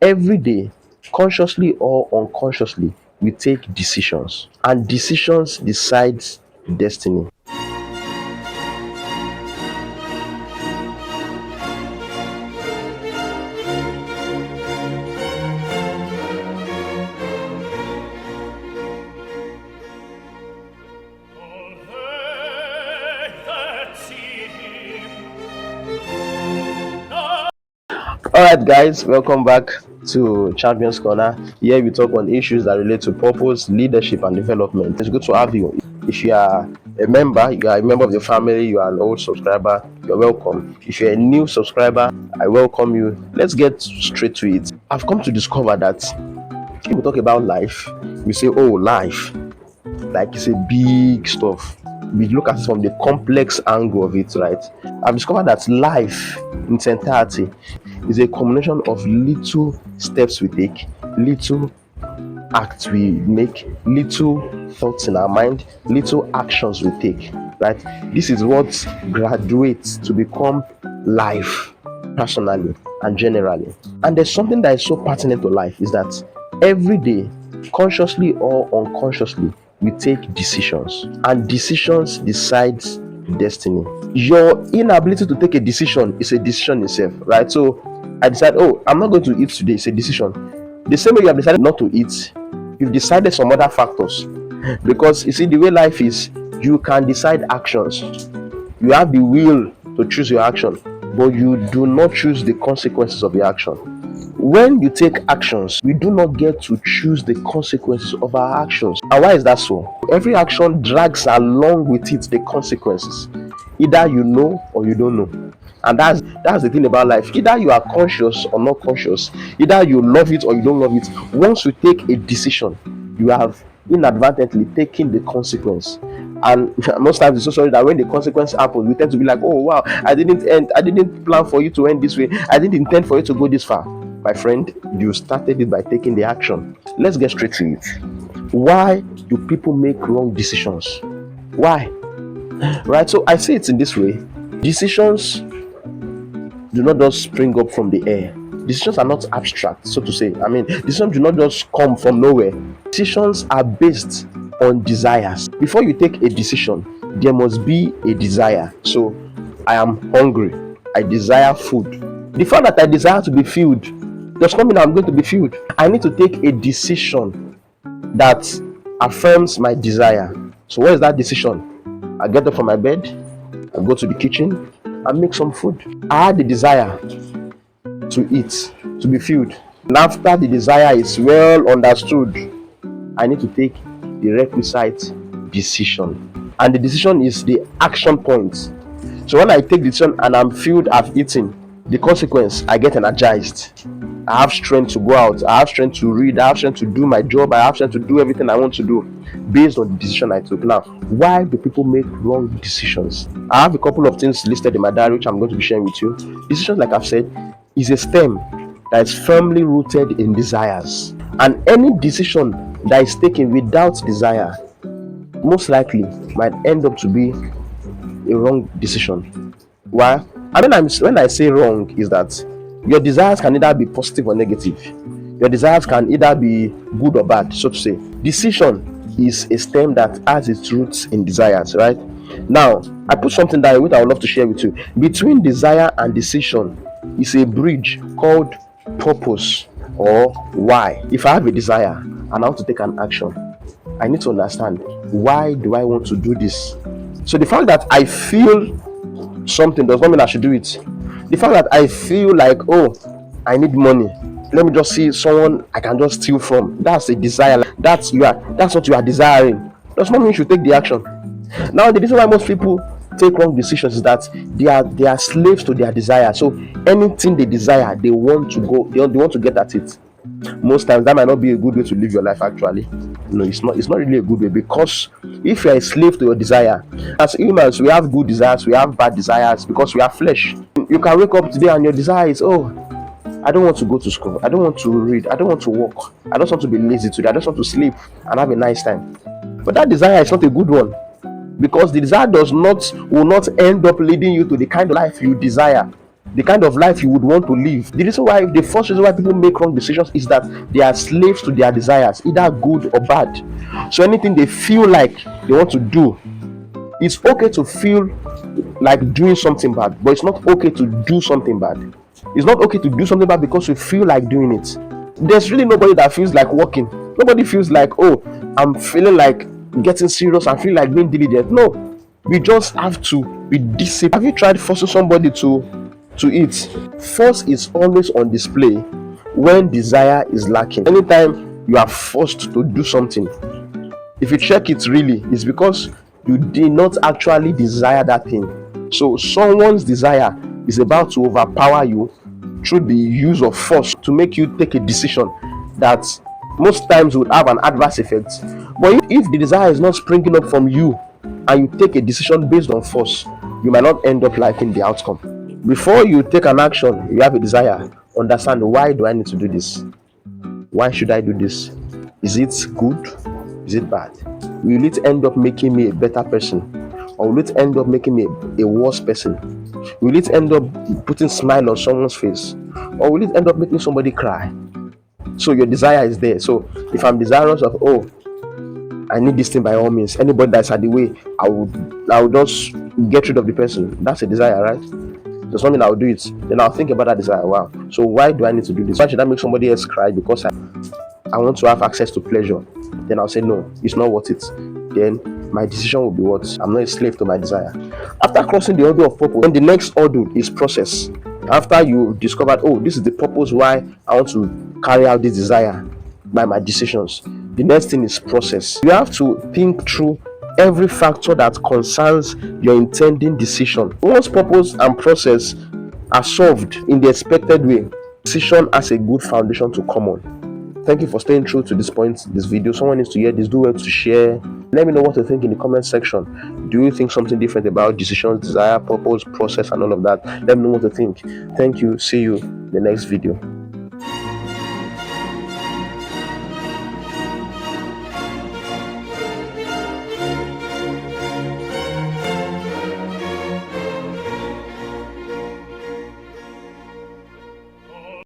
Every day, consciously or unconsciously, we take decisions, and decisions decides destiny. All right, guys, welcome back to Champions Corner. Here we talk on issues that relate to purpose, leadership, and development. It's good to have you. If you are a member, you are a member of the family, you are an old subscriber, you're welcome. If you're a new subscriber, I welcome you. Let's get straight to it. I've come to discover that when we talk about life, we say, oh, life, like it's a big stuff. We look at it from the complex angle of it, right? I've discovered that life in its entirety is a combination of little steps we take, little acts we make, little thoughts in our mind, little actions we take, right? This is what graduates to become life, personally and generally. And there's something that is so pertinent to life is that every day, consciously or unconsciously, we take decisions, and decisions decides destiny. Your inability to take a decision is a decision itself, right? So I decide, oh, I'm not going to eat today. It's a decision. The same way you have decided not to eat, you've decided some other factors. Because you see, the way life is, you can decide actions. You have the will to choose your action, but you do not choose the consequences of your action. When you take actions, we do not get to choose the consequences of our actions. And why is that so? Every action drags along with it the consequences. Either you know or you don't know. And that's the thing about life. Either you are conscious or not conscious, either you love it or you don't love it. Once you take a decision, you have inadvertently taken the consequence. And most times it's so sorry that when the consequence happens, we tend to be like, oh wow, I didn't plan for you to end this way, I didn't intend for you to go this far. My friend, you started it by taking the action. Let's get straight to it. Why do people make wrong decisions? Why? Right, so I say it in this way. Decisions do not just spring up from the air. Decisions are not abstract, so to say. I mean, decisions do not just come from nowhere. Decisions are based on desires. Before you take a decision, there must be a desire. So, I am hungry. I desire food. The fact that I desire to be filled does not mean I'm going to be filled. I need to take a decision that affirms my desire. So, what is that decision? I get up from my bed, I go to the kitchen, and make some food. I had the desire to eat, to be filled. And after the desire is well understood, I need to take the requisite decision. And the decision is the action point. So when I take the decision and I'm filled, I've eaten, the consequence, I get energized. I have strength to go out. I have strength to read. I have strength to do my job. I have strength to do everything I want to do based on the decision I took. Now, why do people make wrong decisions? I have a couple of things listed in my diary which I'm going to be sharing with you. Decisions, like I've said, is a stem that is firmly rooted in desires. And any decision that is taken without desire most likely might end up to be a wrong decision. Why? I mean, when I say wrong, is that your desires can either be positive or negative. Your desires can either be good or bad, so to say. Decision is a stem that has its roots in desires, right? Now, I put something down which I would love to share with you. Between desire and decision is a bridge called purpose or why. If I have a desire and I want to take an action, I need to understand, why do I want to do this? So the fact that I feel something does not mean I should do it. The fact that I feel like, oh, I need money, let me just see someone I can just steal from, that's a desire. That's what you are desiring, does not mean you should take the action. Now, the reason why most people take wrong decisions is that they are slaves to their desire. So anything they desire, they want to get at it. Most times that might not be a good way to live your life. Actually, no, it's not really a good way, because if you're a slave to your desire, as humans, we have good desires, we have bad desires, because we are flesh. You can wake up today and your desire is, oh, I don't want to go to school, I don't want to read, I don't want to work, I just want to be lazy today, I just want to sleep and have a nice time. But that desire is not a good one, because the desire will not end up leading you to the kind of life you desire. the kind of life you would want to live. The first reason why people make wrong decisions is that they are slaves to their desires, either good or bad. So anything they feel like they want to do, it's okay to feel like doing something bad, but it's not okay to do something bad. It's not okay to do something bad because you feel like doing it. There's really nobody that feels like working. Nobody feels like, oh, I'm feeling like getting serious, I feel like being diligent. No, we just have to be disciplined. Have you tried forcing somebody to eat? Force is always on display when desire is lacking. Anytime you are forced to do something, if you check it really, it's because you did not actually desire that thing. So someone's desire is about to overpower you through the use of force to make you take a decision that most times would have an adverse effect. But if the desire is not springing up from you and you take a decision based on force, you might not end up liking the outcome. Before you take an action, you have a desire. Understand, why do I need to do this? Why should I do this? Is it good? Is it bad? Will it end up making me a better person? Or will it end up making me a worse person? Will it end up putting smile on someone's face? Or will it end up making somebody cry? So your desire is there. So if I'm desirous of, oh, I need this thing by all means, anybody that's at the way, I would just get rid of the person. That's a desire, right? Does not mean I'll do it. Then I'll think about that desire. Wow. So why do I need to do this? Why should I make somebody else cry because I want to have access to pleasure? Then I'll say no, it's not worth it. Then my decision will be what? I'm not a slave to my desire. After crossing the order of purpose, then the next order is process. After you discovered, oh, this is the purpose why I want to carry out this desire by my decisions, the next thing is process. You have to think through every factor that concerns your intending decision. Once purpose and process are solved in the expected way, decision has a good foundation to come on. Thank you for staying true to this point in this video. Someone needs to hear this. Do well to share. Let me know what you think in the comment section. Do you think something different about decisions, desire, purpose, process, and all of that? Let me know what you think. Thank you. See you in the next video.